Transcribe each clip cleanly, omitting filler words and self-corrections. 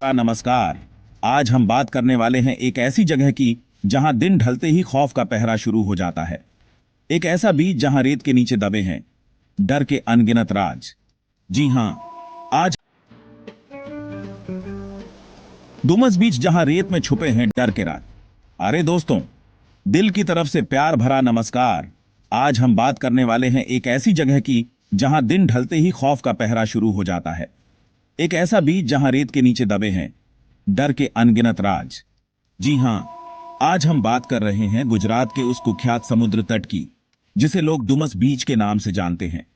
नमस्कार। आज हम बात करने वाले हैं एक ऐसी जगह की जहां दिन ढलते ही खौफ का पहरा शुरू हो जाता है। एक ऐसा बीच जहां रेत के नीचे दबे हैं डर के अनगिनत राज। जी हां, आज डुमस बीच जहां रेत में छुपे हैं डर के राज। अरे दोस्तों, दिल की तरफ से प्यार भरा नमस्कार। आज हम बात करने वाले हैं एक ऐसी जगह की जहां दिन ढलते ही खौफ का पहरा शुरू हो जाता है। एक ऐसा बीच जहां रेत के नीचे दबे हैं डर के अनगिनत राज। जी हां, आज हम बात कर रहे हैं गुजरात के उस कुख्यात समुद्र तट की, जिसे लोग डुमस बीच के नाम से जानते हैं।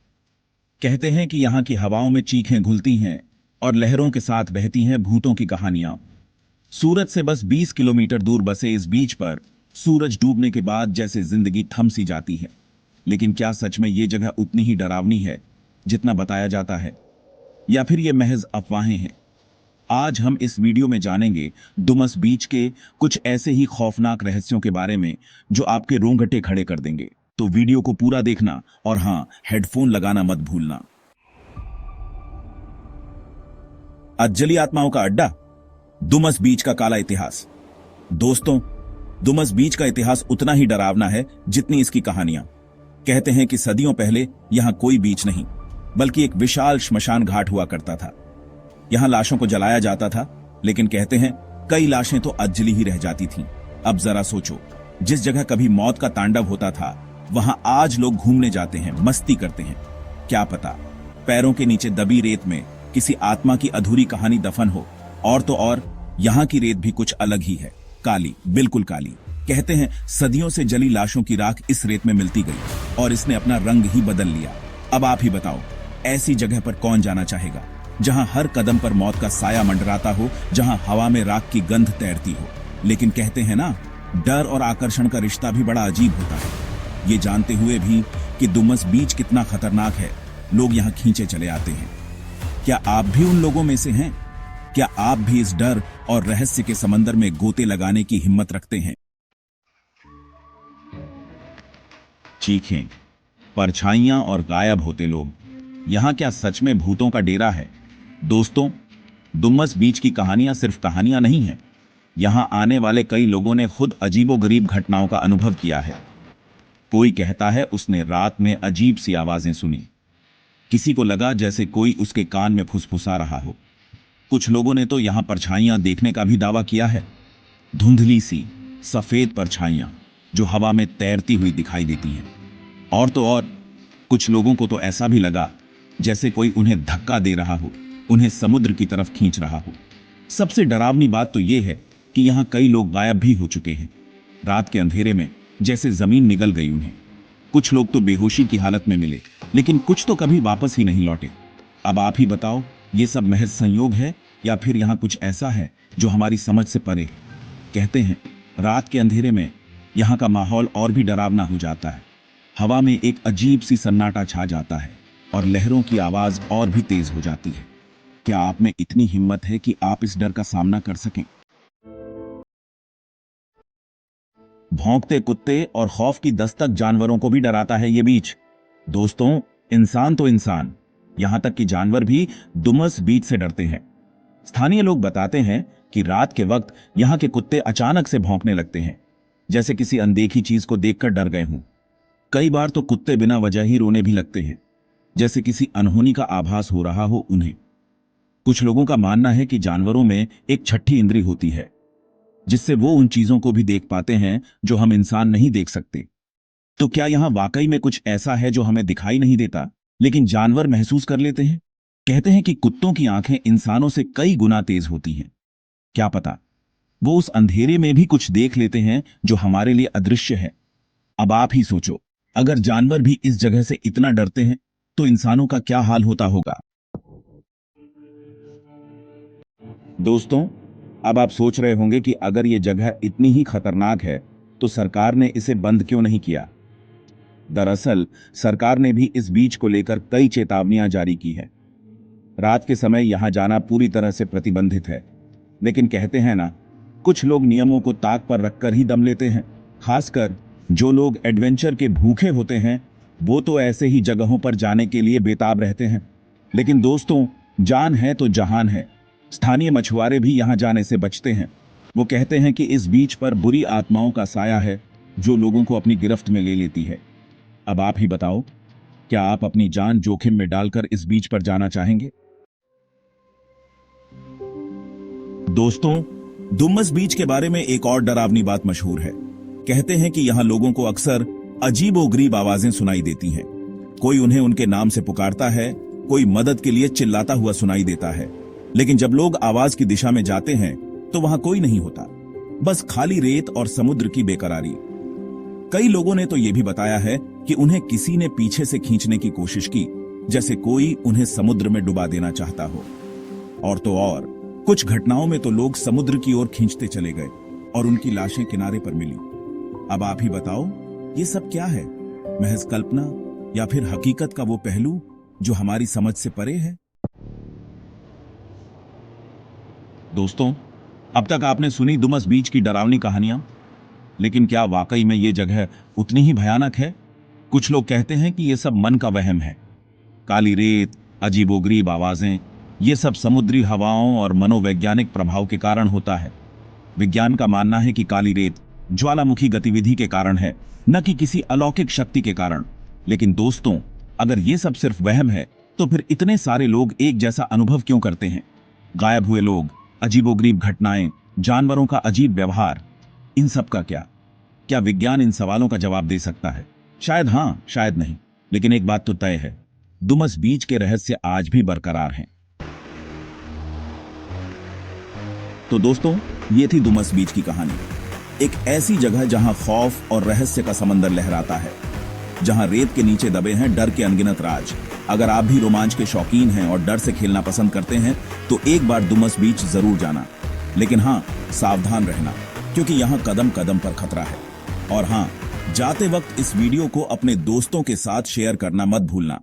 कहते हैं कि यहां की हवाओं में चीखें घुलती हैं और लहरों के साथ बहती हैं भूतों की कहानियां। सूरत से बस 20 किलोमीटर दूर बसे इस बीच पर सूरज डूबने के बाद जैसे जिंदगी थम सी जाती है। लेकिन क्या सच में ये जगह उतनी ही डरावनी है जितना बताया जाता है, या फिर ये महज अफवाहें हैं? आज हम इस वीडियो में जानेंगे डुमस बीच के कुछ ऐसे ही खौफनाक रहस्यों के बारे में जो आपके रोंगटे खड़े कर देंगे। तो वीडियो को पूरा देखना और हाँ, हेडफोन लगाना मत भूलना। अज्जली आत्माओं का अड्डा, डुमस बीच का काला इतिहास। दोस्तों, डुमस बीच का इतिहास उतना ही डरावना है जितनी इसकी कहानियां। कहते हैं कि सदियों पहले यहां कोई बीच नहीं, बल्कि एक विशाल श्मशान घाट हुआ करता था। यहां लाशों को जलाया जाता था, लेकिन कहते हैं कई लाशें तो अज्जली ही रह जाती थीं। अब जरा सोचो, जिस जगह कभी मौत का तांडव होता था, वहां आज लोग घूमने जाते हैं, मस्ती करते हैं। क्या पता पैरों के नीचे दबी रेत में किसी आत्मा की अधूरी कहानी दफन हो। और तो और, यहां की रेत भी कुछ अलग ही है, काली, बिल्कुल काली। कहते हैं सदियों से जली लाशों की राख इस रेत में मिलती गई और इसने अपना रंग ही बदल लिया। अब आप ही बताओ, ऐसी जगह पर कौन जाना चाहेगा जहां हर कदम पर मौत का साया मंडराता हो, जहां हवा में राख की गंध तैरती हो। लेकिन कहते हैं ना, डर और आकर्षण का रिश्ता भी बड़ा अजीब होता है। ये जानते हुए भी कि डुमस बीच कितना खतरनाक है, लोग यहां खींचे चले आते हैं। क्या आप भी उन लोगों में से हैं? क्या आप भी इस डर और रहस्य के समंदर में गोते लगाने की हिम्मत रखते हैं? चीखें, परछाइयां और गायब होते लोग, यहां क्या सच में भूतों का डेरा है? दोस्तों, डुमस बीच की कहानियां सिर्फ कहानियां नहीं हैं। यहां आने वाले कई लोगों ने खुद अजीबोगरीब घटनाओं का अनुभव किया है। कोई कहता है उसने रात में अजीब सी आवाजें सुनी। किसी को लगा जैसे कोई उसके कान में फुसफुसा रहा हो। कुछ लोगों ने तो यहां परछाइयां देखने का भी दावा किया है। धुंधली सी सफेद परछाइयां जो हवा में तैरती हुई दिखाई देती हैं। और तो और, कुछ लोगों को तो ऐसा भी लगा जैसे कोई उन्हें धक्का दे रहा हो, उन्हें समुद्र की तरफ खींच रहा हो। सबसे डरावनी बात तो यह है कि यहां कई लोग गायब भी हो चुके हैं। रात के अंधेरे में जैसे जमीन निगल गई उन्हें। कुछ लोग तो बेहोशी की हालत में मिले, लेकिन कुछ तो कभी वापस ही नहीं लौटे। अब आप ही बताओ, ये सब महज संयोग है या फिर यहां कुछ ऐसा है जो हमारी समझ से परे? कहते हैं रात के अंधेरे में यहां का माहौल और भी डरावना हो जाता है। हवा में एक अजीब सी सन्नाटा छा जाता है और लहरों की आवाज और भी तेज हो जाती है। क्या आप में इतनी हिम्मत है कि आप इस डर का सामना कर सकें? भौंकते कुत्ते और खौफ की दस्तक जानवरों को भी डराता है ये बीच। दोस्तों, इंसान तो इंसान, यहां तक कि जानवर भी डुमस बीच से डरते हैं। स्थानीय लोग बताते हैं कि रात के वक्त यहां के कुत्ते अचानक से भौंकने लगते हैं, जैसे किसी अनदेखी चीज को देखकर डर गए हों। कई बार तो कुत्ते बिना वजह ही रोने भी लगते हैं, जैसे किसी अनहोनी का आभास हो रहा हो उन्हें। कुछ लोगों का मानना है कि जानवरों में एक छठी इंद्री होती है, जिससे वो उन चीजों को भी देख पाते हैं जो हम इंसान नहीं देख सकते। तो क्या यहां वाकई में कुछ ऐसा है जो हमें दिखाई नहीं देता, लेकिन जानवर महसूस कर लेते हैं? कहते हैं कि कुत्तों की आंखें इंसानों से कई गुना तेज होती हैं। क्या पता वो उस अंधेरे में भी कुछ देख लेते हैं जो हमारे लिए अदृश्य है। अब आप ही सोचो, अगर जानवर भी इस जगह से इतना डरते हैं, तो इंसानों का क्या हाल होता होगा? दोस्तों, अब आप सोच रहे होंगे कि अगर ये जगह इतनी ही खतरनाक है, तो सरकार ने इसे बंद क्यों नहीं किया? दरअसल सरकार ने भी इस बीच को लेकर कई चेतावनियां जारी की है। रात के समय यहां जाना पूरी तरह से प्रतिबंधित है, लेकिन कहते हैं ना, कुछ लोग नियमों को ताक पर रखकर ही दम लेते हैं। खासकर जो लोग एडवेंचर के भूखे होते हैं, वो तो ऐसे ही जगहों पर जाने के लिए बेताब रहते हैं। लेकिन दोस्तों, जान है तो जहान है। स्थानीय मछुआरे भी यहाँ जाने से बचते हैं। वो कहते हैं कि इस बीच पर बुरी आत्माओं का साया है जो लोगों को अपनी गिरफ्त में ले लेती है। अब आप ही बताओ, क्या आप अपनी जान जोखिम में डालकर इस बीच पर जाना चाहेंगे? दोस्तों, डुमस बीच के बारे में एक और डरावनी बात मशहूर है। कहते हैं कि यहां लोगों को अक्सर अजीबोगरीब आवाजें सुनाई देती हैं। कोई उन्हें उनके नाम से पुकारता है, कोई मदद के लिए चिल्लाता हुआ सुनाई देता है। लेकिन जब लोग आवाज की दिशा में जाते हैं तो वहां कोई नहीं होता, बस खाली रेत और समुद्र की बेकरारी। कई लोगों ने तो यह भी बताया है कि उन्हें किसी ने पीछे से खींचने की कोशिश की, जैसे कोई उन्हें समुद्र में डुबा देना चाहता हो। और तो और कुछ घटनाओं में तो लोग समुद्र की ओर खींचते चले गए और उनकी लाशें किनारे पर मिली। अब आप ही बताओ, ये सब क्या है? महज कल्पना या फिर हकीकत का वो पहलू जो हमारी समझ से परे है? दोस्तों, अब तक आपने सुनी डुमस बीच की डरावनी कहानियां, लेकिन क्या वाकई में ये जगह उतनी ही भयानक है? कुछ लोग कहते हैं कि यह सब मन का वहम है। काली रेत, अजीबोगरीब आवाजें, ये सब समुद्री हवाओं और मनोवैज्ञानिक प्रभाव के कारण होता है। विज्ञान का मानना है कि काली रेत ज्वालामुखी गतिविधि के कारण है, न कि किसी अलौकिक शक्ति के कारण। लेकिन दोस्तों, अगर ये सब सिर्फ वहम है, तो फिर इतने सारे लोग एक जैसा अनुभव क्यों करते हैं? गायब हुए लोग, अजीबोगरीब घटनाएं, जानवरों का अजीब व्यवहार, इन सब का क्या? क्या विज्ञान इन सवालों का जवाब दे सकता है? शायद हाँ, शायद नहीं। लेकिन एक बात तो तय है, डुमस बीच के रहस्य आज भी बरकरार हैं। तो दोस्तों, ये थी डुमस बीच की कहानी। एक ऐसी जगह जहां खौफ और रहस्य का समंदर लहराता है, जहां रेत के नीचे दबे हैं डर के अनगिनत राज। अगर आप भी रोमांच के शौकीन हैं और डर से खेलना पसंद करते हैं, तो एक बार डुमस बीच जरूर जाना। लेकिन हाँ, सावधान रहना, क्योंकि यहां कदम कदम पर खतरा है। और हाँ, जाते वक्त इस वीडियो को अपने दोस्तों के साथ शेयर करना मत भूलना।